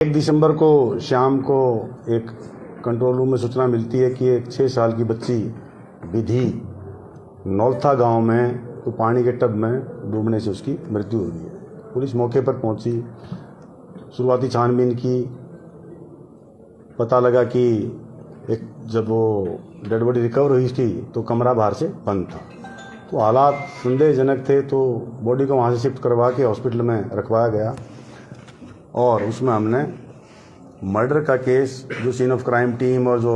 1 दिसंबर को शाम को एक कंट्रोल रूम में सूचना मिलती है कि एक 6 साल की बच्ची विधि नौलथा गांव में तो पानी के टब में डूबने से उसकी मृत्यु हो गई है। पुलिस मौके पर पहुंची, शुरुआती छानबीन की, पता लगा कि जब वो डेड बॉडी रिकवर हुई इसकी तो कमरा बाहर से बंद था। तो हालात संदेहजनक थे, तो बॉडी को वहाँ से शिफ्ट करवा के हॉस्पिटल में रखवाया गया और उसमें हमने मर्डर का केस, जो सीन ऑफ क्राइम टीम और जो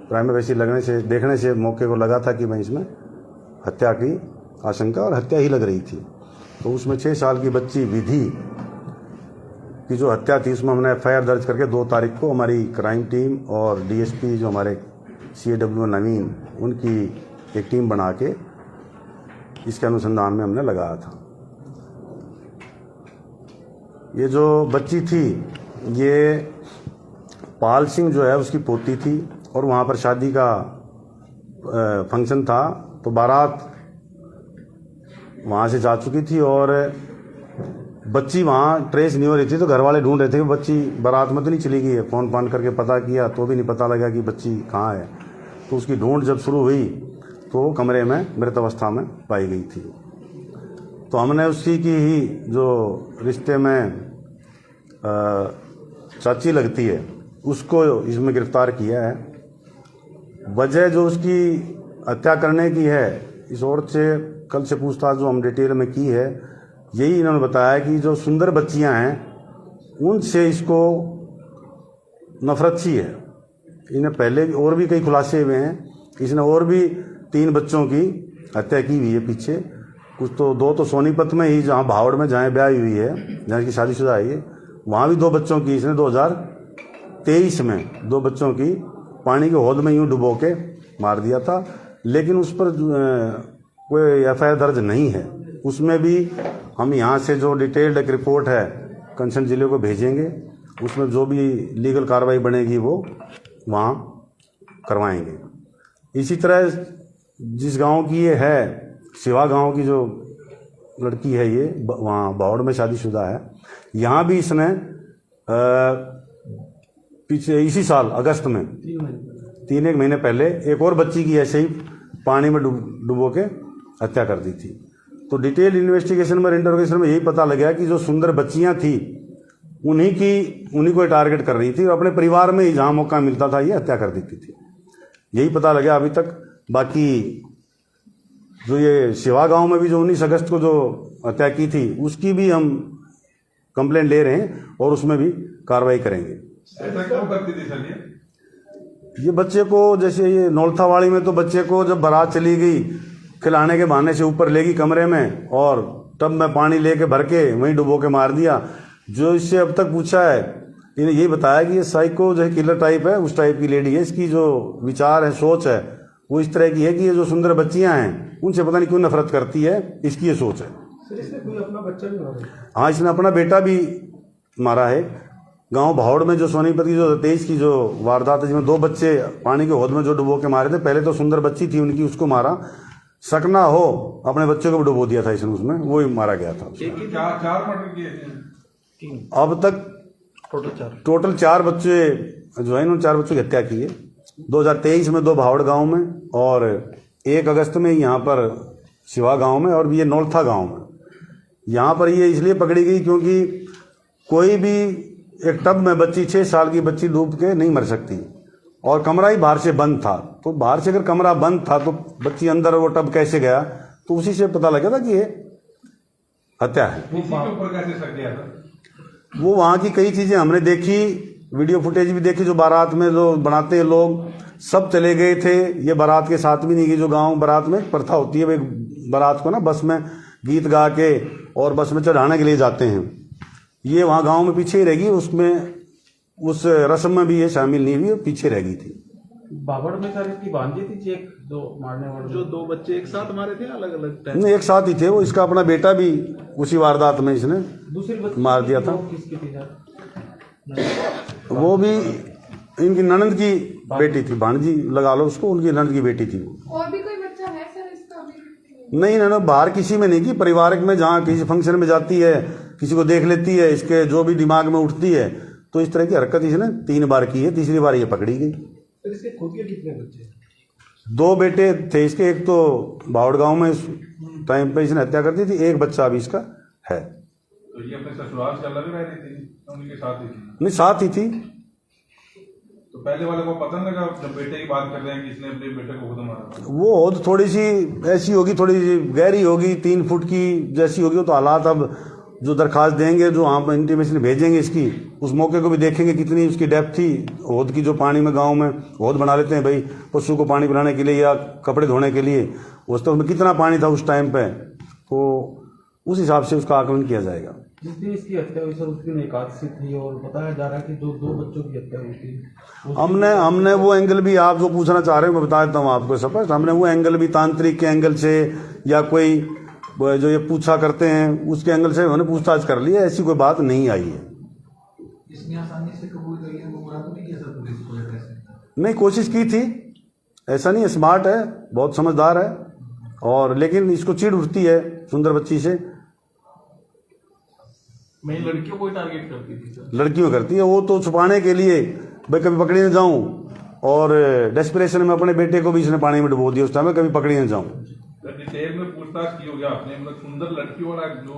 प्राइमरी वैसी देखने से मौके को लगा था कि मैं इसमें हत्या की आशंका और हत्या ही लग रही थी, तो उसमें 6 साल की बच्ची विधि की जो हत्या थी उसमें हमने FIR दर्ज करके 2 तारीख को हमारी क्राइम टीम और DSP जो हमारे CAW नवीन, उनकी एक टीम बना के इसके अनुसंधान में हमने लगाया था। ये जो बच्ची थी ये पाल सिंह जो है उसकी पोती थी और वहाँ पर शादी का फंक्शन था, तो बारात वहाँ से जा चुकी थी और बच्ची वहाँ ट्रेस नहीं हो रही थी। तो घर वाले ढूंढ रहे थे कि बच्ची बारात में तो नहीं चली गई है। फ़ोन करके पता किया तो भी नहीं पता लगा कि बच्ची कहाँ है। तो उसकी ढूंढ जब शुरू हुई तो कमरे में मृत अवस्था में पाई गई थी। तो हमने उसी की ही जो रिश्ते में चाची लगती है उसको इसमें गिरफ्तार किया है। वजह जो उसकी हत्या करने की है, इस औरत से कल से पूछताछ जो हम डिटेल में की है, यही इन्होंने बताया कि जो सुंदर बच्चियां हैं उनसे इसको नफरत सी है। इन्हें पहले और भी कई खुलासे हुए हैं, इसने और भी 3 बच्चों की हत्या की हुई है पीछे। कुछ तो 2 तो सोनीपत में ही, जहाँ भावड़ में जहाँ ब्याह हुई है, जहाँ की शादीशुदा है, वहाँ भी 2 बच्चों की इसने 2023 में 2 बच्चों की पानी के हौद में यूँ डुबो के मार दिया था। लेकिन उस पर कोई FIR दर्ज नहीं है। उसमें भी हम यहाँ से जो डिटेल्ड एक रिपोर्ट है कंसर्न जिले को भेजेंगे, उसमें जो भी लीगल कार्रवाई बनेगी वो वहाँ करवाएंगे। इसी तरह जिस गांव की ये है, शिवा गांव की जो लड़की है, ये वहाँ बावड़ में शादीशुदा है, यहाँ भी इसने पीछे इसी साल अगस्त में 3 महीने पहले एक और बच्ची की ऐसे ही पानी में डुबो के हत्या कर दी थी। तो डिटेल इन्वेस्टिगेशन में, इंटरोगेशन में यही पता लगा कि जो सुंदर बच्चियां थी उन्हीं को टारगेट कर रही थी और अपने परिवार में ही जहां मौका मिलता था ये हत्या कर देती थी। यही पता लगा अभी तक। बाकी जो ये शिवा गांव में भी जो 19 अगस्त को जो हत्या की थी उसकी भी हम कंप्लेंट ले रहे हैं और उसमें भी कार्रवाई करेंगे। ऐसा क्यों करती थी सर ये बच्चे को, जैसे ये नौलथावाड़ी में तो बच्चे को जब बारात चली गई खिलाने के बहाने से ऊपर ले गई कमरे में और टब में पानी लेके भर के वहीं डुबो के मार दिया। जो इससे अब तक पूछा है, इन्हें यही बताया कि ये साइको जो है किलर टाइप है, उस टाइप की लेडी है। इसकी जो विचार है, सोच है, वो इस तरह की है कि ये जो सुंदर बच्चियां हैं उनसे पता नहीं क्यों नफरत करती है, इसकी ये सोच है। सर, इसने कोई अपना बच्चा भी मारा? हाँ, इसने अपना बेटा भी मारा है। गांव भावड़ में जो सोनीपत की जो 23 की जो वारदात है, जिसमें 2 बच्चे पानी के हौद में जो डुबो के मारे थे, पहले तो सुंदर बच्ची थी उनकी, उसको मारा। सकना हो अपने बच्चे को भी डुबो दिया था इसने, उसमें वो ही मारा गया था। 4 मर्डर किए थे अब तक टोटल 4 बच्चे जो है, इन्होंने 4 बच्चों की हत्या की है। 2023 में 2 भावड़ गांव में और 1 अगस्त में यहाँ पर शिवा गांव में और ये नौलथा गांव में। यहाँ पर ये इसलिए पकड़ी गई क्योंकि कोई भी एक टब में बच्ची, 6 साल की बच्ची डूब के नहीं मर सकती और कमरा ही बाहर से बंद था। तो बाहर से अगर कमरा बंद था तो बच्ची अंदर वो टब कैसे गया, तो उसी से पता लगा था कि ये हत्या है। इसी के ऊपर कैसे शक किया था? वो वहाँ की कई चीजें हमने देखी, वीडियो फुटेज भी देखी। जो बारात में जो बनाते हैं लोग सब चले गए थे, ये बारात के साथ भी नहीं गई। जो गांव बारात में प्रथा होती है, बारात को ना बस में गीत गा के और बस में चढ़ाने के लिए जाते हैं, ये वहाँ गांव में पीछे ही रहेगी। उसमें उस रस्म में भी ये शामिल नहीं हुई, पीछे रह गई थी। बाबड़ में सर इसकी भांजी थी चेक, जो मारने वाले जो 2 बच्चे एक साथ मारे थे, अलग अलग टाइम? नहीं, एक साथ ही थे वो। इसका अपना बेटा भी उसी वारदात में इसने दूसरी मार दिया था। किसकी थी सर? वो भी इनकी ननंद की बेटी थी, भांजी लगा लो उसको, उनकी ननंद की बेटी थी वो। और भी कोई बच्चा है सर इसका अभी? नहीं ना, बाहर किसी में नहीं की, पारिवारिक में जहाँ किसी फंक्शन में जाती है, किसी को देख लेती है, इसके जो भी दिमाग में उठती है तो इस तरह की हरकत इसने 3 बार की है, तीसरी बार ये पकड़ी गई। सर इसके खुद के कितने बच्चे हैं? 2 बेटे थे इसके, एक तो बावड़ गांव में इस टाइम पे इसने हत्या कर दी थी, एक बच्चा अभी इसका है। तो ये अपने ससुराल से अलग रह रही थी, उनके साथ ही थी? नहीं, साथ ही थी। तो पहले वाले को पता नहीं लगा जब बेटे की बात कर रहे हैं कि इसने अपने बेटे को खुद मारा? वो हौद थोड़ी सी ऐसी होगी, थोड़ी सी गहरी होगी, 3 फुट की जैसी होगी। तो हालात अब जो दरखास्त देंगे, जो हम इंटीमेशन भेजेंगे इसकी, उस मौके को भी देखेंगे कितनी उसकी डेप्थ थी हौद की। जो पानी में गांव में हौद बना लेते हैं भाई पशु को पानी पिलाने के लिए या कपड़े धोने के लिए, उस तो उसमें कितना पानी था उस टाइम पे, तो उस हिसाब से उसका आकलन किया जाएगा। जिस दिन इसकी हत्या हुई सर उस दिन एकादशी थी और बताया जा रहा है कि दो बच्चों की हत्या हुई थी। हमने वो एंगल भी, आप जो पूछना चाह रहे हो मैं बता देता हूँ आपको स्पष्ट। हमने वो एंगल भी तांत्रिक के एंगल से या कोई जो ये पूछा करते हैं उसके एंगल से उन्होंने पूछताछ कर ली है, ऐसी कोई बात नहीं आई है। इसने आसानी से कबूल कर लिया, गुमराह तो नहीं किया सर पुलिस को ऐसे? नहीं, कोशिश की थी, ऐसा नहीं है, स्मार्ट है, बहुत समझदार है, और लेकिन इसको चिढ़ उठती है सुंदर बच्ची से। मैं लड़कियों को ही टारगेट करती थी सर। लड़कियों करती है वो तो छुपाने के लिए, भाई कभी पकड़ी न जाऊं, और डेस्परेशन में अपने बेटे को भी इसने पानी में डुबो दिया उस टाइम में, कभी पकड़ी न जाऊं। डिटेल में पूछताछ की होगी आपने, मतलब सुंदर लड़कियों वाला जो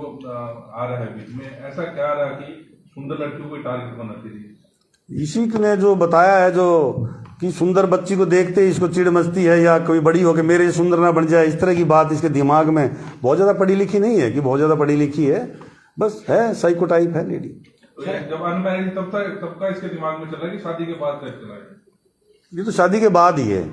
आ रहा है बीच में, ऐसा क्या रहा कि सुंदर लड़कियों को टारगेट बनाती थी? इसी ने जो बताया है, जो कि सुंदर बच्ची को देखते ही इसको चिढ़ मचती है, या कोई बड़ी होकर मेरे से सुंदर ना बन जाए, इस तरह की बात इसके दिमाग में। बहुत ज्यादा पढ़ी लिखी नहीं है कि बहुत ज्यादा पढ़ी लिखी है, बस है साइको टाइप है लेडी। तो जब अनमैरिड तब का इसके दिमाग में चला कि शादी के बाद का चला है? ये तो शादी के बाद ही है।